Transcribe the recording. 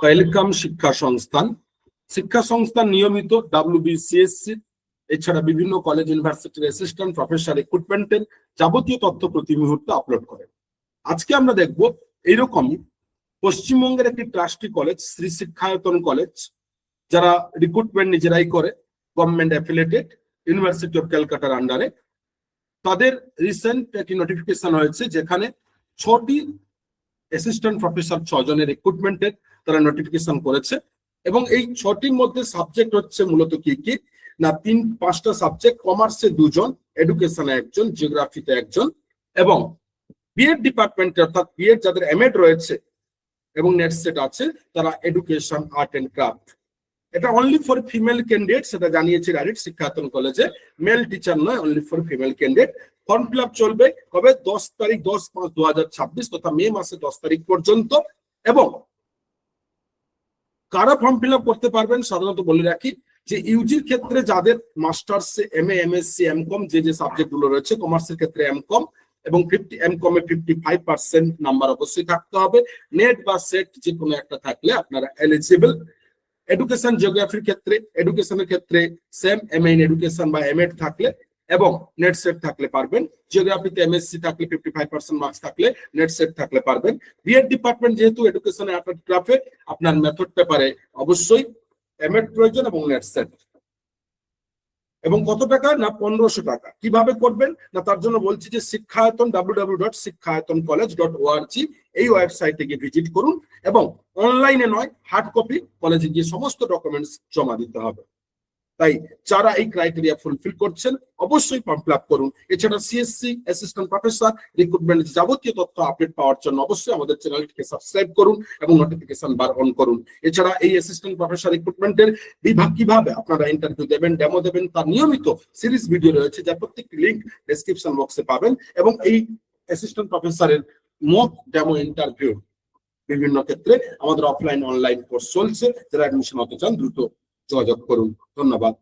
Welcome শিক্ষা সংস্থান নিয়মিত WBCSC এছাড়া বিভিন্ন কলেজ ইউনিভার্সিটির অ্যাসিস্ট্যান্ট প্রফেসর রিক্রুটমেন্টের যাবতীয় তথ্য প্রতি মুহূর্তে আপলোড করে। আজকে আমরা দেখব এইরকমই পশ্চিমবঙ্গের একটি trustee college Shri Shikshayatan college, যারা রিক্রুটমেন্ট নিজেরাই করে, গভর্নমেন্ট অ্যাফিলিয়েটেড, ইউনিভার্সিটি অফ ক্যালকাটার আন্ডারে। তাদের রিসেন্ট একটি নোটিফিকেশন হয়েছে যেখানে 6টি অ্যাসিস্ট্যান্ট প্রফেসর 6 জনের রিক্রুটমেন্টের তারা নোটিফিকেশন করেছে এবং এই 6টির মধ্যে সাবজেক্ট হচ্ছে মূলত কি কি না 5টা সাবজেক্ট, কমার্সে 2 জন, এডুকেশনে 1 জন, জিওগ্রাফিতে 1 জন এবং বিএড ডিপার্টমেন্টে অর্থাৎ বিএড যাদের এমএড রয়েছে এবং নেট সেট আছে তারা এডুকেশন আর্ট এন্ড ক্রাফট। এটা অনলি ফর ফিমেল ক্যান্ডিডেট, সেটা জানিয়েছে ডাইরেক্ট শিক্ষায়তন কলেজে, মেল টিচার নয়, only for female candidate. Form fill up চলবে কবে 10/5/2026 তথা মে মাসে 10 তারিখ পর্যন্ত। এবং কারা ফর্ম ফিল আপ করতে পারবেন সাধারণত বলে রাখি যে ইউজির ক্ষেত্রে যাদের মাস্টার্স, এমএ, এমএসসি, এমকম যে সাবজেক্ট গুলো রয়েছে, কমার্সের ক্ষেত্রে এমকম এবং এমকম এ 55% নাম্বার অবশ্যই থাকতে হবে। নেট বা সেট যে কোনো একটা থাকলে আপনারা এলিজিবল। এডুকেশন জিওগ্রাফির ক্ষেত্রে, এডুকেশনের ক্ষেত্রে সেম এমএ ইন এডুকেশন বা এমএড থাকলে এবং নেট সেট থাকলে পারবেন। জিওগ্রাফিতে এমএসসি থাকলে 55% মার্কস থাকলে নেট সেট থাকলে পারবেন। বিএড ডিপার্টমেন্ট যেহেতু এডুকেশনে আর্ট এন্ড ক্রাফটে, আপনার মেথড পেপারে অবশ্যই এমএড প্রয়োজন এবং নেট সেট। এবং কত টাকা না 1500 টাকা। কিভাবে করবেন না তার জন্য বলছি যে শিক্ষায়তন www.শিক্ষায়তনকলেজ.org এই ওয়েবসাইটে গিয়ে ভিজিট করুন এবং অনলাইনে নয়, হার্ড কপি কলেজে গিয়ে সমস্ত ডকুমেন্টস জমা দিতে হবে। তাই যারা এই ক্রাইটেরিয়া ফুলফিল করছেন অবশ্যই ফর্ম ফিল আপ করুন। এছাড়া সিএসসি অ্যাসিস্ট্যান্ট প্রফেসর রিক্রুটমেন্টের যাবতীয় তথ্য আপডেট পাওয়ার জন্য অবশ্যই আমাদের চ্যানেলটিকে সাবস্ক্রাইব করুন এবং নোটিফিকেশন বার অন করুন। এছাড়া এই অ্যাসিস্ট্যান্ট প্রফেসর রিক্রুটমেন্টের বিভাগ কিভাবে আপনারা ইন্টারভিউ দেবেন, ডেমো দেবেন তার নিয়মিত সিরিজ ভিডিও রয়েছে, যার প্রত্যেকটি লিংক ডেসক্রিপশন বক্সে পাবেন। এবং এই অ্যাসিস্ট্যান্ট প্রফেসরের মক ডেমো ইন্টারভিউ বিভিন্ন ক্ষেত্রে আমাদের অফলাইন অনলাইন কোর্স চলছে। যারা অ্যাডমিশন হতে চান দ্রুত যোগাযোগ করুন। ধন্যবাদ।